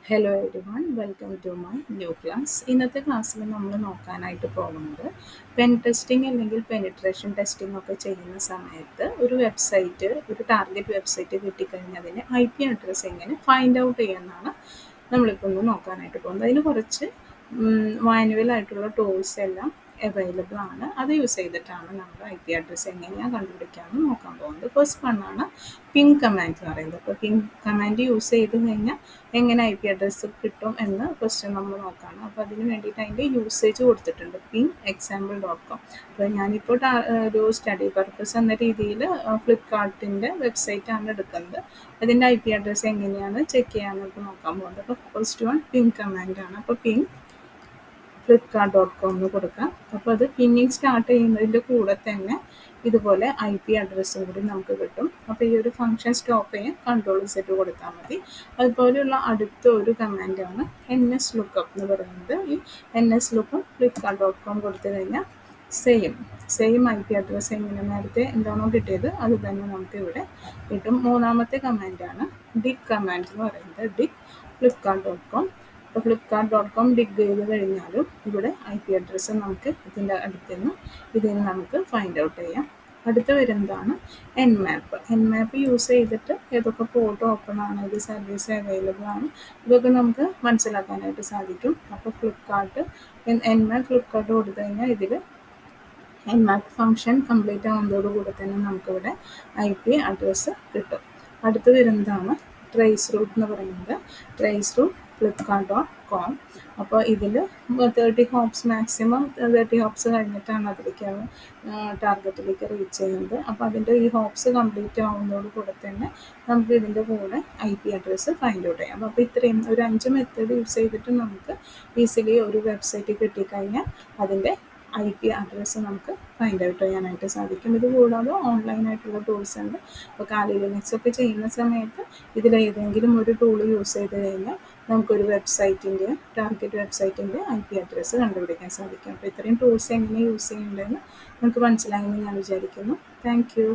Hello everyone, welcome to my new class. ഇന്നത്തെ ക്ലാസ്സിൽ നമ്മൾ നോക്കാനായിട്ട് പോകുന്നത് പെൻ ടെസ്റ്റിംഗ് അല്ലെങ്കിൽ പെനിട്രേഷൻ ടെസ്റ്റിംഗ് ഒക്കെ ചെയ്യുന്ന സമയത്ത് ഒരു ടാർഗറ്റ് വെബ്സൈറ്റ് കിട്ടിക്കഴിഞ്ഞാൽ അതിന് IP അഡ്രസ്സ് എങ്ങനെ ഫൈൻഡ് ഔട്ട് ചെയ്യാമെന്നാണ് നമ്മളിപ്പോൾ ഒന്ന് നോക്കാനായിട്ട് പോകുന്നത്. അതിന് കുറച്ച് മാനുവലായിട്ടുള്ള ടൂൾസ് എല്ലാം അവൈലബിൾ ആണ്. അത് യൂസ് ചെയ്തിട്ടാണ് നമ്മൾ IP അഡ്രസ്സ് എങ്ങനെയാണ് കണ്ടുപിടിക്കാമെന്ന് നോക്കാൻ പോകുന്നത്. ഫസ്റ്റ് വണ്ണാണ് പിങ് കമാൻഡ് എന്ന് പറയുന്നത്. അപ്പോൾ പിങ് കമാൻഡ് യൂസ് ചെയ്ത് കഴിഞ്ഞാൽ എങ്ങനെ IP അഡ്രസ്സ് കിട്ടും എന്ന് ഫസ്റ്റ് നമ്മൾ നോക്കുകയാണ്. അപ്പോൾ അതിന് വേണ്ടിയിട്ട് അതിൻ്റെ യൂസേജ് കൊടുത്തിട്ടുണ്ട്, ping_example.com. അപ്പോൾ ഞാനിപ്പോൾ ഒരു സ്റ്റഡി പർപ്പസ് എന്ന രീതിയിൽ ഫ്ലിപ്കാർട്ടിൻ്റെ വെബ്സൈറ്റാണ് എടുക്കുന്നത്. അതിൻ്റെ IP അഡ്രസ്സ് എങ്ങനെയാണ് ചെക്ക് ചെയ്യാമെന്നൊക്കെ നോക്കാൻ പോകുന്നത്. അപ്പോൾ ഫസ്റ്റ് വൺ പിങ് കമാൻഡാണ്. അപ്പോൾ ping_flipkart.com എന്ന് കൊടുക്കാം. അപ്പോൾ അത് പിന്നിങ് സ്റ്റാർട്ട് ചെയ്യുന്നതിൻ്റെ കൂടെ തന്നെ ഇതുപോലെ IP അഡ്രസ്സും കൂടി നമുക്ക് കിട്ടും. അപ്പോൾ ഈ ഒരു ഫംഗ്ഷൻ സ്റ്റോപ്പ് ചെയ്യാൻ Ctrl+Z കൊടുത്താൽ മതി. അതുപോലെയുള്ള അടുത്ത ഒരു കമാൻഡാണ് NSLOOKUP എന്ന് പറയുന്നത്. ഈ NSLOOKUP flipkart.com കൊടുത്തു കഴിഞ്ഞാൽ സെയിം IP അഡ്രസ്സ് എങ്ങനെ നേരത്തെ എന്താണോ കിട്ടിയത് അത് തന്നെ നമുക്ക് ഇവിടെ കിട്ടും. മൂന്നാമത്തെ കമാൻഡാണ് ഡിഗ് കമാൻഡ് എന്ന് പറയുന്നത്. Dig flipkart.com. അപ്പോൾ flipkart.com ഡിഗ് ചെയ്ത് കഴിഞ്ഞാലും ഇവിടെ IP അഡ്രസ്സ് നമുക്ക് ഇതിൽ നിന്ന് നമുക്ക് ഫൈൻഡ് ഔട്ട് ചെയ്യാം. അടുത്ത വരുന്നതാണ് Nmap യൂസ് ചെയ്തിട്ട് ഏതൊക്കെ പോർട്ട് ഓപ്പൺ ആണ്, ഏത് സർവീസ് അവൈലബിൾ ആണ്, ഇതൊക്കെ നമുക്ക് മനസ്സിലാക്കാനായിട്ട് സാധിക്കും. അപ്പോൾ Nmap ഫ്ലിപ്കാർട്ട് കൊടുത്തു കഴിഞ്ഞാൽ ഇതിൽ Nmap ഫംഗ്ഷൻ കംപ്ലീറ്റ് ആവുന്നതോടുകൂടി തന്നെ നമുക്കിവിടെ IP അഡ്രസ്സ് കിട്ടും. അടുത്ത് വരുന്നതാണ് ട്രേസ്റൂട്ട് എന്ന് പറയുന്നത്. ട്രേസ്റൂട്ട് flipkart.com. അപ്പോൾ ഇതിൽ 30 ഹോപ്സ് മാക്സിമം 30 ഹോപ്സ് കഴിഞ്ഞിട്ടാണ് അതിലേക്കാണ് ടാർഗറ്റിലേക്ക് റീച്ച് ചെയ്യുന്നത്. അപ്പോൾ അതിൻ്റെ ഈ ഹോപ്സ് കംപ്ലീറ്റ് ആവുന്നതോട് കൂടെ തന്നെ നമുക്ക് ഇതിൻ്റെ കൂടെ IP അഡ്രസ്സ് ഫൈൻഡ് ഔട്ട് ചെയ്യാം. അപ്പോൾ ഇത്രയും ഒരു 5 മെത്തേഡ് യൂസ് ചെയ്തിട്ട് നമുക്ക് ഈസിലി ഒരു വെബ്സൈറ്റ് കിട്ടിക്കഴിഞ്ഞാൽ അതിൻ്റെ IP അഡ്രസ്സ് നമുക്ക് ഫൈൻഡ് ഔട്ട് ചെയ്യാനായിട്ട് സാധിക്കും. ഇത് കൂടാതെ ഓൺലൈനായിട്ടുള്ള ടൂൾസ് ഉണ്ട്. അപ്പോൾ കാലി ലിനക്സ് ഒക്കെ ചെയ്യുന്ന സമയത്ത് ഇതിലേതെങ്കിലും ഒരു ടൂൾ യൂസ് ചെയ്ത് കഴിഞ്ഞാൽ നമുക്കൊരു ടാർഗറ്റ് വെബ്സൈറ്റിൻ്റെ IP അഡ്രസ്സ് കണ്ടുപിടിക്കാൻ സാധിക്കും. അപ്പോൾ ഇത്രയും ടൂൾസ് എങ്ങനെ യൂസ് ചെയ്യേണ്ടതെന്ന് നമുക്ക് മനസ്സിലായെന്ന് ഞാൻ വിചാരിക്കുന്നു. Thank you.